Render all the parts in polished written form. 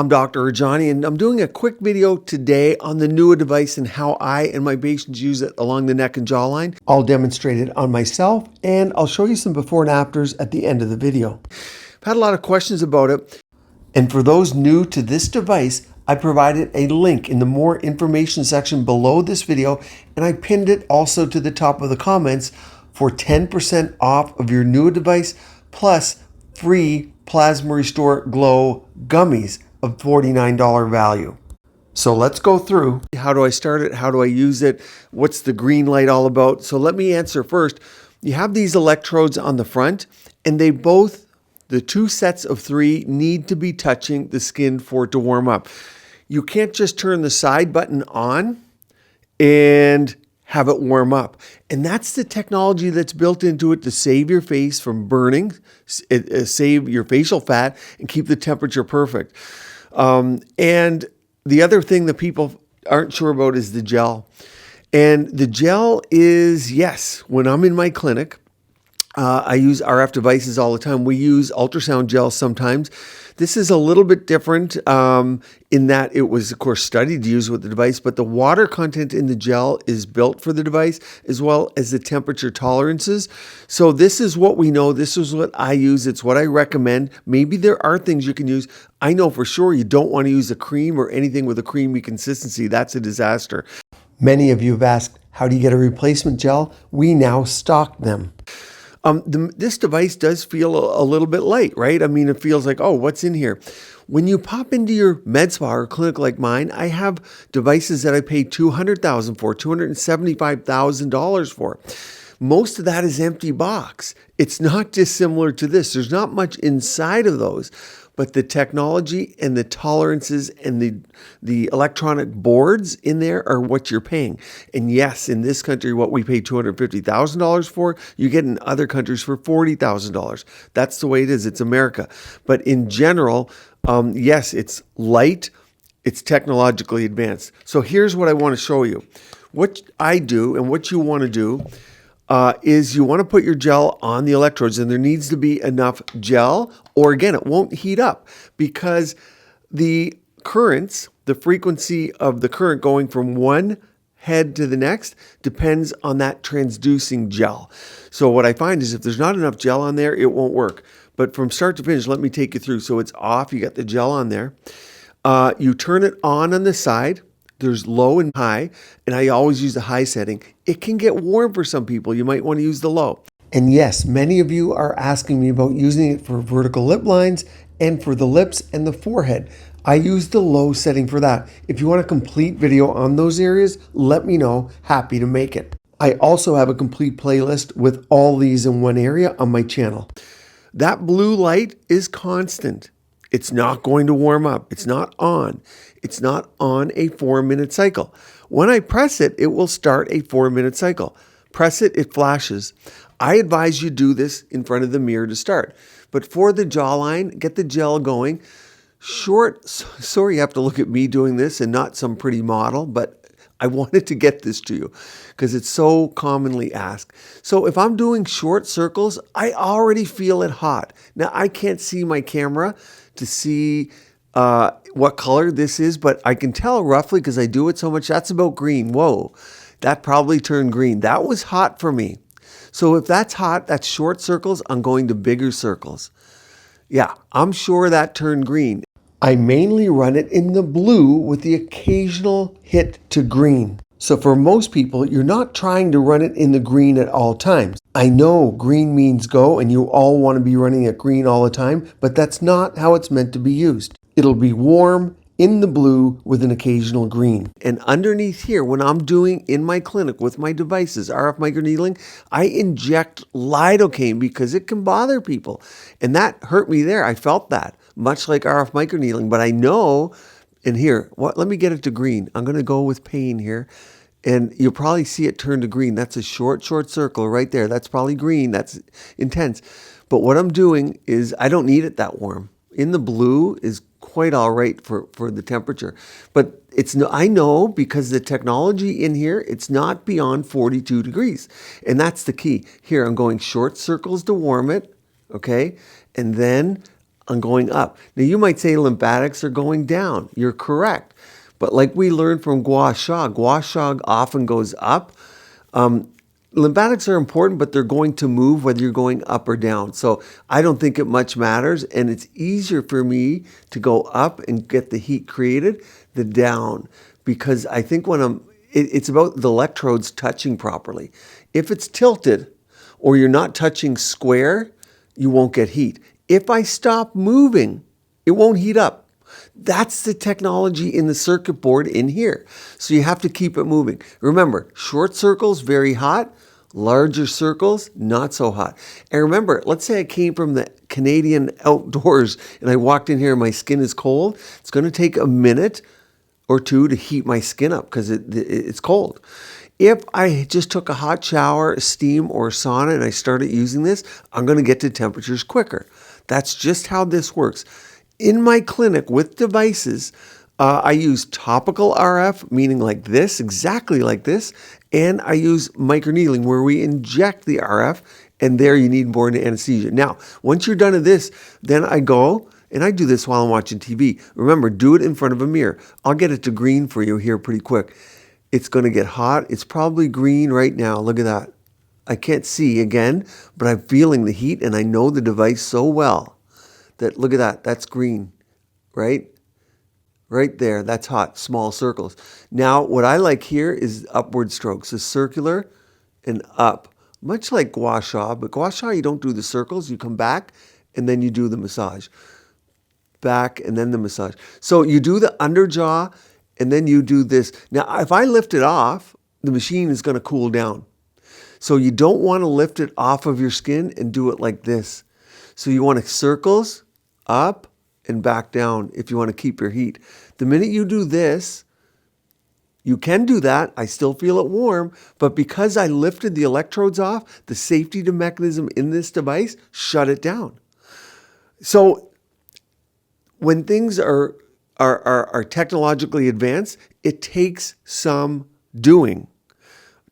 I'm Dr. Rajani, and I'm doing a quick video today on the Newa device and how I and my patients use it along the neck and jawline. I'll demonstrate it on myself, and I'll show you some before and afters at the end of the video. I've had a lot of questions about it, and for those new to this device, I provided a link in the more information section below this video, and I pinned it also to the top of the comments for 10% off of your Newa device, plus free PlasmaRestore Glow Gummies of $49 value. So let's go through. How do I start it? How do I use it? What's the green light all about? So let me answer first. You have these electrodes on the front, and the two sets of three need to be touching the skin for it to warm up. You can't just turn the side button on and have it warm up. And that's the technology that's built into it to save your face from burning, save your facial fat, and keep the temperature perfect. And the other thing that people aren't sure about is the gel. And the gel is, yes, when I'm in my clinic, I use RF devices all the time. We use ultrasound gels sometimes. This is a little bit different in that it was, of course, studied to use with the device, but the water content in the gel is built for the device as well as the temperature tolerances. So this is what we know. This is what I use. It's what I recommend. Maybe there are things you can use. I know for sure you don't want to use a cream or anything with a creamy consistency. That's a disaster. Many of you have asked, how do you get a replacement gel? We now stock them. This device does feel a little bit light, right? I mean, it feels like, oh, what's in here? When you pop into your med spa or clinic like mine, I have devices that I paid $200,000 for, $275,000 for. Most of that is empty box. It's not dissimilar to this. There's not much inside of those, but the technology and the tolerances and the electronic boards in there are what you're paying. And yes, in this country, what we pay $250,000 for, you get in other countries for $40,000. That's the way it is. It's America. But in general, yes, it's light. It's technologically advanced. So here's what I want to show you. What I do and what you want to do is you want to put your gel on the electrodes, and there needs to be enough gel, or again, it won't heat up because the currents, the frequency of the current going from one head to the next depends on that transducing gel. So what I find is if there's not enough gel on there, it won't work. But from start to finish, let me take you through. So it's off, you got the gel on there. You turn it on the side. There's low and high, and I always use the high setting. It can get warm for some people. You might want to use the low. And yes, many of you are asking me about using it for vertical lip lines and for the lips and the forehead. I use the low setting for that. If you want a complete video on those areas, let me know. Happy to make it. I also have a complete playlist with all these in one area on my channel. That blue light is constant. It's not going to warm up. It's not on. It's not on a 4-minute cycle. When I press it, it will start a 4-minute cycle. Press it, it flashes. I advise you do this in front of the mirror to start. But for the jawline, get the gel going. Sorry you have to look at me doing this and not some pretty model, but I wanted to get this to you because it's so commonly asked. So if I'm doing short circles, I already feel it hot. Now I can't see my camera to see what color this is, but I can tell roughly because I do it so much. That's about green. Whoa, that probably turned green. That was hot for me. So if that's hot, that's short circles. I'm going to bigger circles. Yeah, I'm sure that turned green. I mainly run it in the blue with the occasional hit to green. So for most people, you're not trying to run it in the green at all times. I know green means go and you all want to be running at green all the time, but that's not how it's meant to be used. It'll be warm in the blue with an occasional green. And underneath here, when I'm doing in my clinic with my devices, RF microneedling, I inject lidocaine because it can bother people. And that hurt me there. I felt that, much like RF microneedling. But I know, and here, let me get it to green. I'm going to go with pain here. And you'll probably see it turn to green. That's a short circle right there. That's probably green. That's intense. But what I'm doing is I don't need it that warm. In the blue is quite all right for the temperature. But I know because the technology in here, it's not beyond 42 degrees. And that's the key. Here, I'm going short circles to warm it, okay? And then I'm going up. Now you might say lymphatics are going down. You're correct. But like we learned from gua sha often goes up. Lymphatics are important, but they're going to move whether you're going up or down. So I don't think it much matters. And it's easier for me to go up and get the heat created than down. Because I think when it's about the electrodes touching properly. If it's tilted or you're not touching square, you won't get heat. If I stop moving, it won't heat up. That's the technology in the circuit board in here. So you have to keep it moving. Remember, short circles, very hot. Larger circles, not so hot. And remember, let's say I came from the Canadian outdoors and I walked in here and my skin is cold. It's going to take a minute or two to heat my skin up because it's cold. If I just took a hot shower, steam, or sauna and I started using this, I'm going to get to temperatures quicker. That's just how this works. In my clinic with devices, I use topical RF, meaning like this, exactly like this, and I use microneedling where we inject the RF, and there you need more anesthesia. Now, once you're done with this, then I go, and I do this while I'm watching TV. Remember, do it in front of a mirror. I'll get it to green for you here pretty quick. It's going to get hot. It's probably green right now. Look at that. I can't see again, but I'm feeling the heat, and I know the device so well that, look at that, that's green, right? Right there, that's hot, small circles. Now, what I like here is upward strokes, the circular and up. Much like gua sha, but gua sha, you don't do the circles. You come back, and then you do the massage. Back, and then the massage. So you do the under jaw, and then you do this. Now, if I lift it off, the machine is going to cool down. So you don't want to lift it off of your skin and do it like this. So you want to circles, up, and back down if you want to keep your heat. The minute you do this, you can do that. I still feel it warm, but because I lifted the electrodes off, the safety mechanism in this device shut it down. So when things are technologically advanced, it takes some doing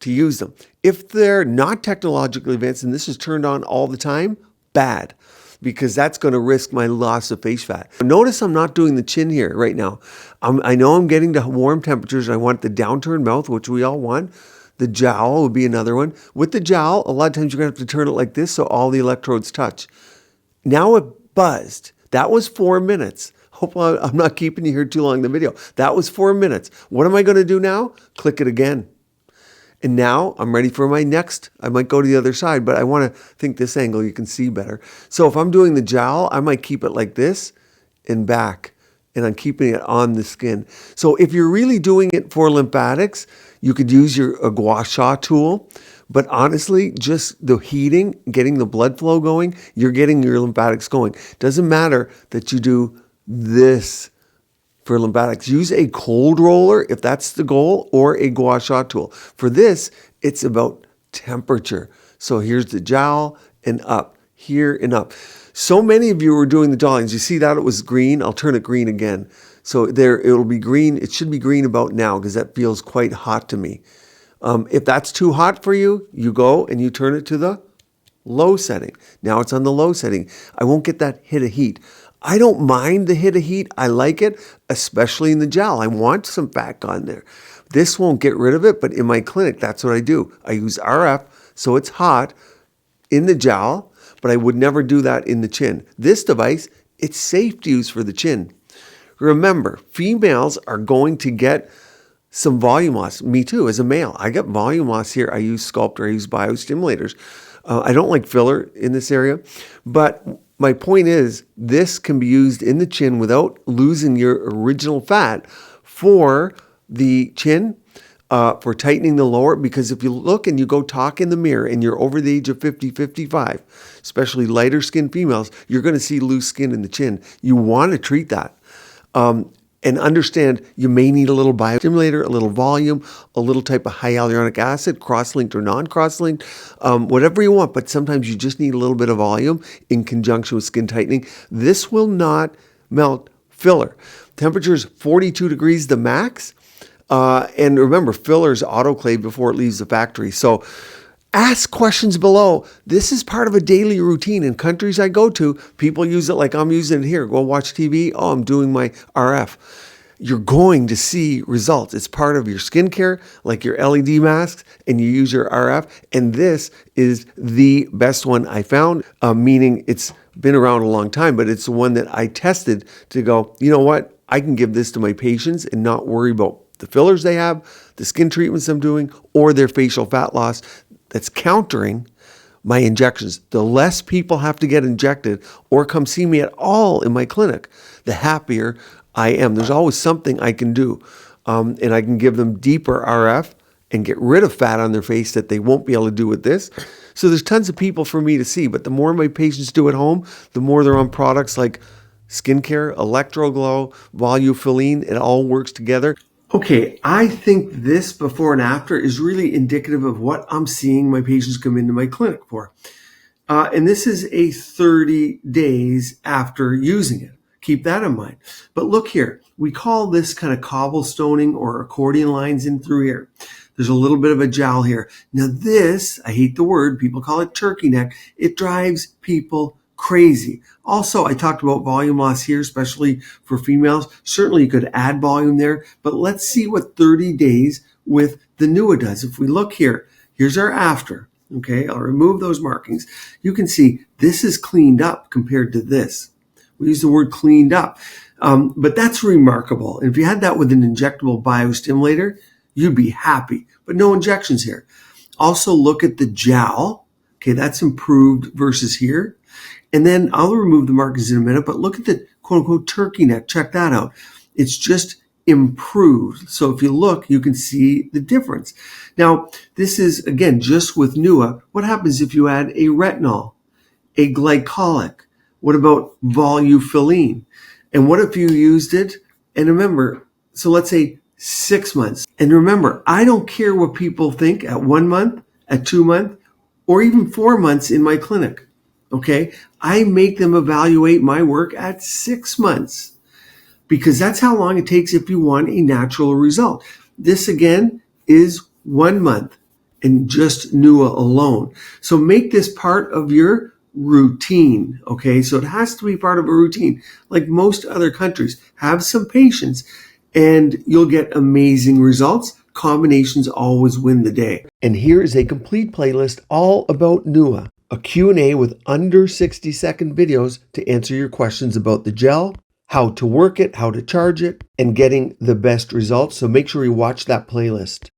to use them. If they're not technologically advanced and this is turned on all the time, bad. Because that's going to risk my loss of face fat. Notice I'm not doing the chin here right now. I know I'm getting to warm temperatures. I want the downturned mouth, which we all want. The jowl would be another one. With the jowl, a lot of times you're going to have to turn it like this so all the electrodes touch. Now it buzzed. That was 4 minutes. Hopefully I'm not keeping you here too long in the video. That was 4 minutes. What am I going to do now? Click it again. And now I'm ready for my next. I might go to the other side, but I want to think this angle you can see better. So if I'm doing the jowl, I might keep it like this and back, and I'm keeping it on the skin. So if you're really doing it for lymphatics, you could use your gua sha tool. But honestly, just the heating, getting the blood flow going, you're getting your lymphatics going. Doesn't matter that you do this for lymphatics. Use a cold roller if that's the goal, or a gua sha tool. For this, it's about temperature. So here's the jowl and up, here and up. So many of you were doing the jawlines. You see that it was green? I'll turn it green again. So there, it'll be green. It should be green about now because that feels quite hot to me. If that's too hot for you, you go and you turn it to the low setting. Now it's on the low setting. I won't get that hit of heat. I don't mind the hit of heat. I like it, especially in the jowl. I want some fat on there. This won't get rid of it, but in my clinic, that's what I do. I use RF, so it's hot in the jowl, but I would never do that in the chin. This device, it's safe to use for the chin. Remember, females are going to get some volume loss. Me too, as a male. I get volume loss here. I use Sculpt or I use biostimulators. I don't like filler in this area, but my point is, this can be used in the chin without losing your original fat for the chin, for tightening the lower, because if you look and you go talk in the mirror and you're over the age of 50, 55, especially lighter skinned females, you're going to see loose skin in the chin. You want to treat that. And understand you may need a little biostimulator, a little volume, a little type of hyaluronic acid, cross-linked or non-cross-linked, whatever you want, but sometimes you just need a little bit of volume in conjunction with skin tightening. This will not melt filler. Temperature is 42 degrees the max. And remember, filler is autoclaved before it leaves the factory. So Ask questions below. This is part of a daily routine. In countries I go to, people use it like I'm using it here. Go watch TV. Oh, I'm doing my RF. You're going to see results. It's part of your skincare, like your LED masks, and you use your RF. And this is the best one I found, meaning it's been around a long time, but it's the one that I tested to go, you know what? I can give this to my patients and not worry about the fillers they have, the skin treatments I'm doing, or their facial fat loss that's countering my injections. The less people have to get injected or come see me at all in my clinic, the happier I am. There's always something I can do. And I can give them deeper RF and get rid of fat on their face that they won't be able to do with this. So there's tons of people for me to see, but the more my patients do at home, the more they're on products like skincare, Electroglow, Volufiline. It all works together. Okay, I think this before and after is really indicative of what I'm seeing my patients come into my clinic for. And this is a 30 days after using it. Keep that in mind. But look here, we call this kind of cobblestoning or accordion lines in through here. There's a little bit of a jowl here. Now this, I hate the word, people call it turkey neck. It drives people crazy. Also, I talked about volume loss here, especially for females. Certainly you could add volume there, but let's see what 30 days with the Newa does. If we look here, here's our after. Okay, I'll remove those markings. You can see this is cleaned up compared to this. We use the word cleaned up, but that's remarkable. And if you had that with an injectable biostimulator, you'd be happy, but no injections here. Also look at the jowl. Okay, that's improved versus here. And then I'll remove the markings in a minute, but look at the quote unquote turkey neck. Check that out. It's just improved. So if you look, you can see the difference. Now, this is, again, just with Newa. What happens if you add a retinol, a glycolic? What about Volufiline? And what if you used it? And remember, so let's say 6 months. And remember, I don't care what people think at 1 month, at 2 months, or even 4 months in my clinic. Okay, I make them evaluate my work at 6 months because that's how long it takes if you want a natural result. This again is 1 month and just Newa alone. So make this part of your routine. Okay, so it has to be part of a routine. Like most other countries, have some patience and you'll get amazing results. Combinations always win the day. And here is a complete playlist all about Newa. A Q&A with under 60-second videos to answer your questions about the gel, how to work it, how to charge it, and getting the best results. So make sure you watch that playlist.